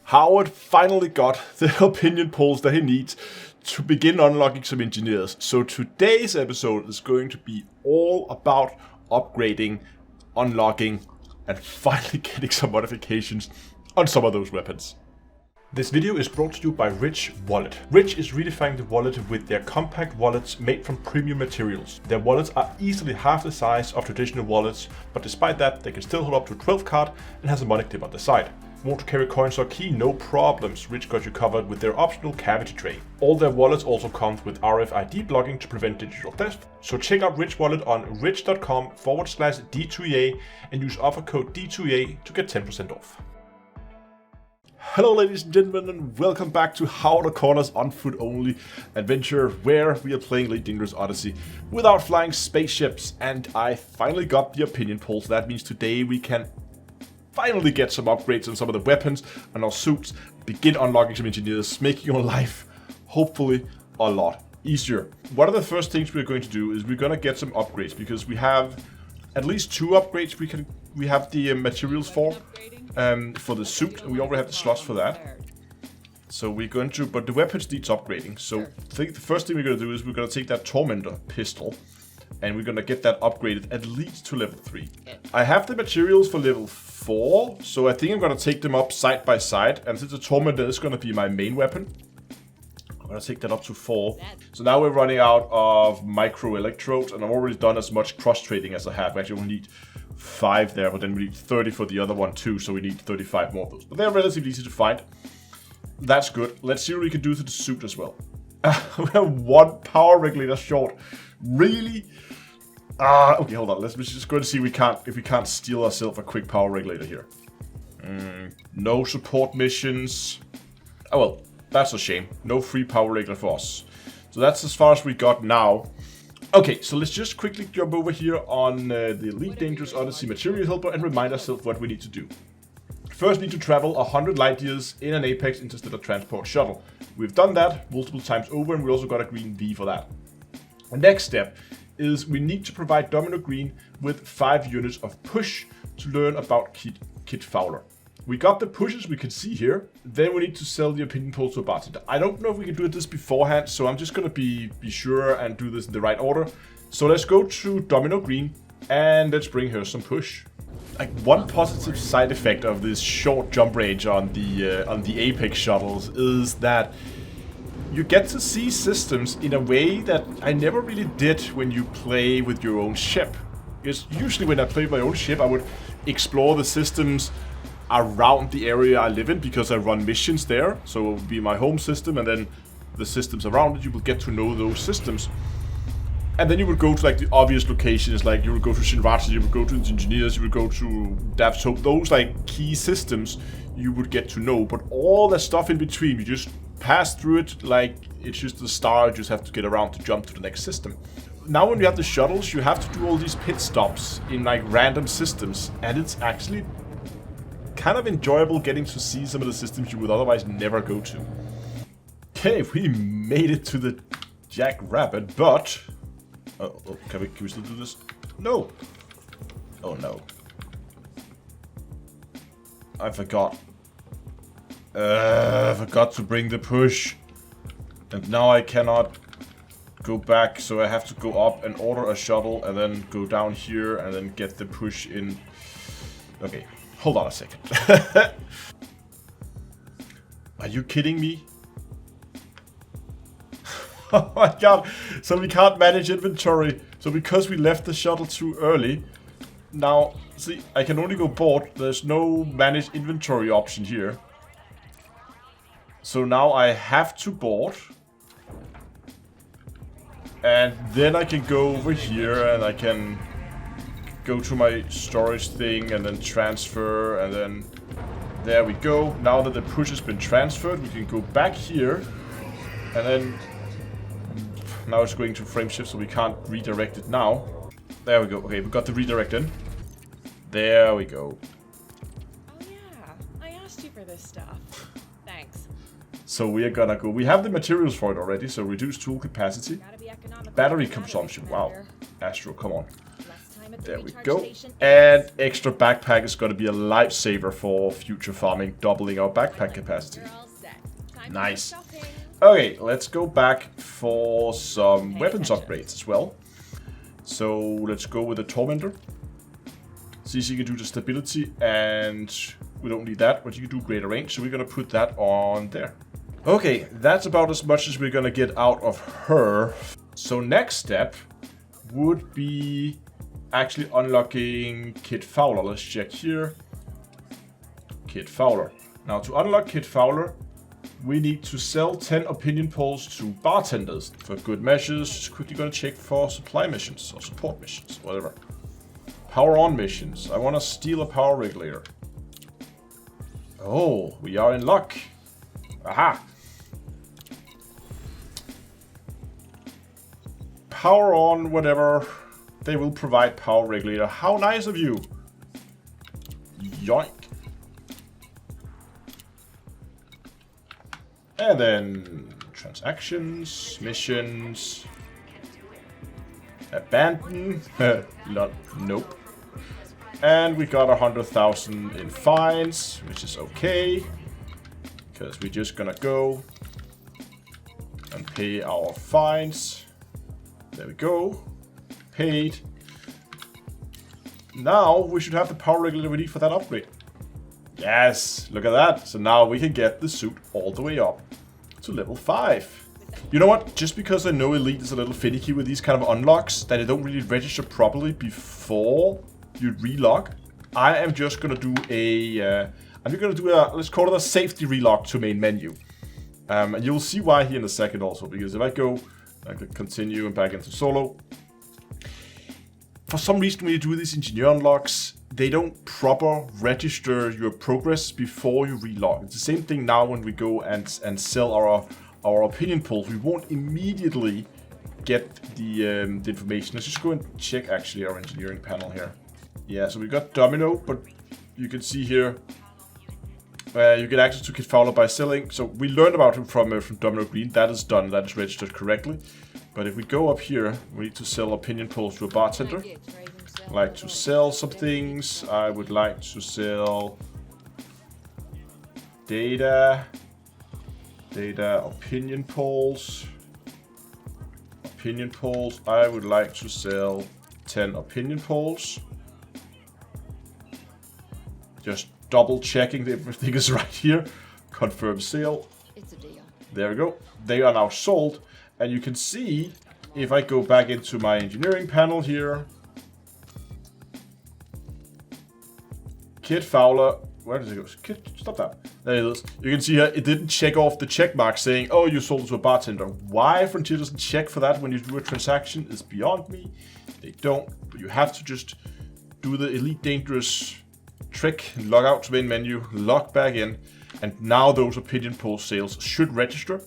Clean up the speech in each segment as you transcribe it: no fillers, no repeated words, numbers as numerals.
Howard finally got the opinion polls that he needs to begin unlocking some engineers. So today's episode is going to be all about upgrading, unlocking, and finally getting some modifications on some of those weapons. This video is brought to you by Rich Wallet. Rich is redefining the wallet with their compact wallets made from premium materials. Their wallets are easily half the size of traditional wallets, but despite that, they can still hold up to a 12 card and has a money clip on the side. Want to carry coins or key? No problems. Rich got you covered with their optional cavity tray. All their wallets also come with RFID blocking to prevent digital theft. So check out Rich Wallet on rich.com/D2EA and use offer code D2EA to get 10% off. Hello ladies and gentlemen, and welcome back to How the Corners on Foot Only adventure, where we are playing Late Dangerous Odyssey without flying spaceships. And I finally got the opinion poll, so that means today we can finally get some upgrades on some of the weapons and our suits, begin unlocking some engineers, making your life hopefully a lot easier. One of the first things we're going to do is we're going to get some upgrades, because we have at least 2 upgrades we have the materials for the suit, and we already have the slots for that. So we're going to, but the weapons needs upgrading. So I think the first thing we're going to do is we're going to take that Tormentor pistol, and we're going to get that upgraded at least to level 3. I have the materials for level 4, so I think I'm going to take them up side by side, and since the Tormentor is going to be my main weapon, I'm going to take that up to 4. So now we're running out of micro electrodes, and I've already done as much cross trading as I have. Actually, we need 5 there, but then we need 30 for the other one too, so we need 35 more of those. But they're relatively easy to find. That's good. Let's see what we can do to the suit as well. We're 1 power regulator short. Really? Okay, hold on. Let's just go and see if we can't steal ourselves a quick power regulator here. No support missions. Oh well, that's a shame. No free power regulator for us. So that's as far as we got now. Okay, so let's just quickly jump over here on the Elite Dangerous Odyssey Material Helper and remind ourselves what we need to do. First, we need to travel 100 light years in an Apex Interstellar Transport Shuttle. We've done that multiple times over, and we also got a green V for that. The next step is we need to provide Domino Green with 5 units of push to learn about Kit Fowler. We got the pushes we can see here. Then we need to sell the opinion poll to a bartender. I don't know if we can do this beforehand, so I'm just going to be sure and do this in the right order. So let's go to Domino Green and let's bring her some push. Like, one positive side effect of this short jump range on the Apex shuttles is that you get to see systems in a way that I never really did when you play with your own ship. Because usually when I play with my own ship, I would explore the systems around the area I live in, because I run missions there. So it would be my home system, and then the systems around it, you will get to know those systems. And then you would go to like the obvious locations, like you would go to Shinrachi, you would go to the engineers, you would go to Davso. Those like key systems you would get to know, but all that stuff in between, you just pass through it like it's just the star. You just have to get around to jump to the next system. Now when you have the shuttles, you have to do all these pit stops in like random systems, and it's actually kind of enjoyable getting to see some of the systems you would otherwise never go to. Okay, we made it to the Jackrabbit, but can we still do this? No. Oh no. I forgot. I forgot to bring the push, and now I cannot go back, so I have to go up and order a shuttle and then go down here and then get the push in. Okay, hold on a second. Are you kidding me? Oh my god, so we can't manage inventory. So because we left the shuttle too early, now, see, I can only go board. There's no manage inventory option here. So now I have to board. And then I can go over here and I can go to my storage thing and then transfer, and then there we go. Now that the push has been transferred, we can go back here, and then now it's going to frame shift, so we can't redirect it now. There we go. Okay, we got the redirect in. There we go. Oh yeah, I asked you for this stuff. Thanks. So we are gonna go. We have the materials for it already, so reduce tool capacity. Battery consumption. Wow. Astro, come on. There we go. And extra backpack is going to be a lifesaver for future farming, doubling our backpack capacity. Nice. Okay, let's go back for some weapons upgrades as well. So let's go with the Tormentor. See if you can do the stability, and we don't need that, but you can do greater range, so we're going to put that on there. Okay, that's about as much as we're going to get out of her. So next step would be actually unlocking Kid Fowler. Let's check here. Kid Fowler. Now to unlock Kid Fowler, we need to sell 10 opinion polls to bartenders. For good measures, just quickly going to check for supply missions or support missions, whatever. Power on missions. I want to steal a power regulator. Oh, we are in luck. Aha. Power on whatever. They will provide power regulator. How nice of you. Yoink. And then transactions, missions, abandon. Nope. And we got 100,000 in fines, which is okay, because we're just gonna go and pay our fines. There we go. Paid. Now we should have the power regulator ready for that upgrade. Yes, look at that. So now we can get the suit all the way up to level 5. You know what? Just because I know Elite is a little finicky with these kind of unlocks, that they don't really register properly before you relog, I am just gonna do a let's call it a safety relog to main menu. And you'll see why here in a second also, because if I go, I could continue and back into solo. For some reason, when you do these engineer unlocks, they don't proper register your progress before you relog. It's the same thing now when we go and sell our opinion polls. We won't immediately get the information. Let's just go and check actually our engineering panel here. Yeah, so we got Domino, but you can see here you get access to Kid Fowler by selling. So we learned about him from Domino Green. That is done. That is registered correctly. But if we go up here, we need to sell opinion polls to a bartender. I'd like to sell some things. I would like to sell data, opinion polls. Opinion polls. I would like to sell 10 opinion polls. Just double checking that everything is right here. Confirm sale. It's a deal. There we go. They are now sold. And you can see, if I go back into my engineering panel here, Kid Fowler, where does it go? Kid, stop that. There it is. You can see here, it didn't check off the check mark saying, oh, you sold it to a bartender. Why Frontier doesn't check for that when you do a transaction is beyond me. They don't, but you have to just do the Elite Dangerous trick, log out to main menu, log back in, and now those opinion poll sales should register,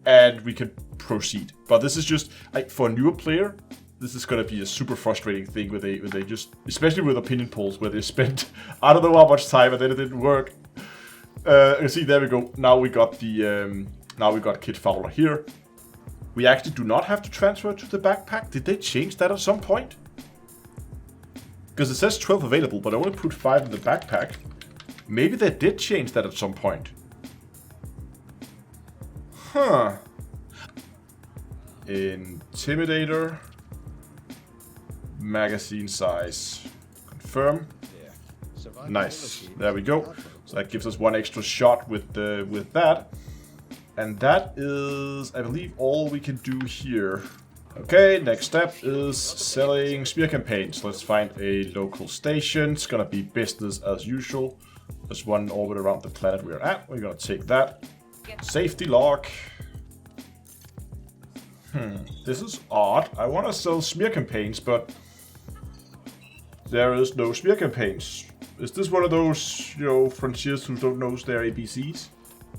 and we can proceed. But this is just, for a newer player, this is going to be a super frustrating thing where they just, especially with opinion polls, where they spent, I don't know how much time, and then it didn't work. You see, there we go. Now we got Kid Fowler here. We actually do not have to transfer to the backpack. Did they change that at some point? Because it says 12 available, but I only put 5 in the backpack. Maybe they did change that at some point. Huh. Intimidator. Magazine size. Confirm. Nice. There we go. So that gives us one extra shot with that. And that is, I believe, all we can do here. Okay, next step is selling smear campaigns. Let's find a local station. It's gonna be business as usual. There's one orbit around the planet we're at. We're gonna take that. Safety lock. This is odd. I want to sell smear campaigns, but there is no smear campaigns. Is this one of those, frontiers who don't know their ABCs?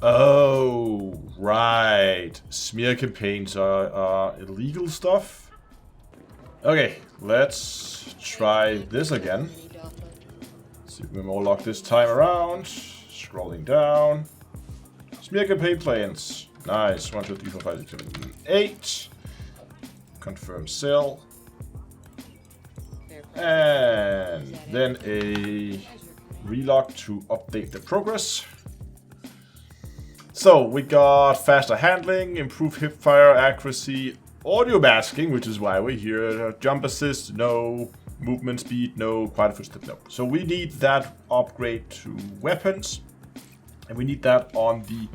Oh, right. Smear campaigns are illegal stuff. Okay, let's try this again. See if we're more luck this time around. Scrolling down. Smear campaign plans. Nice. 1, 2, 3, 4, 5, 6, 7, 8. Confirm sell. And then a relog to update the progress. So we got faster handling, improved hipfire accuracy, audio masking, which is why we're here. Jump assist, no. Movement speed, no. Quiet footstep, no. So we need that upgrade to weapons. And we need that on the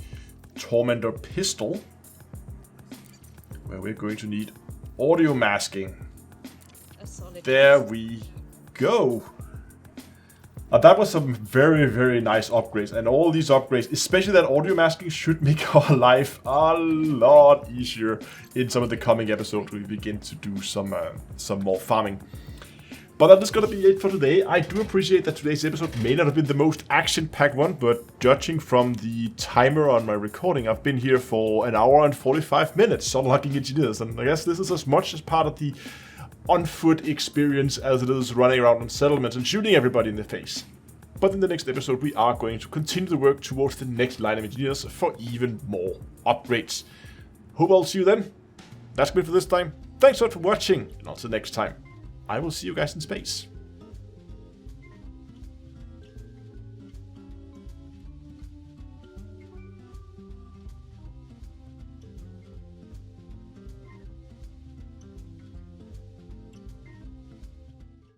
Tormentor pistol, where we're going to need audio masking. There we go. That was some very, very nice upgrades. And all these upgrades, especially that audio masking, should make our life a lot easier in some of the coming episodes when we begin to do some more farming. But that is going to be it for today. I do appreciate that today's episode may not have been the most action-packed one, but judging from the timer on my recording, I've been here for an hour and 45 minutes unlocking engineers, and I guess this is as much as part of the on-foot experience as it is running around on settlements and shooting everybody in the face. But in the next episode, we are going to continue the work towards the next line of engineers for even more upgrades. Hope I'll see you then. That's good for this time. Thanks a lot for watching, and until next time, I will see you guys in space.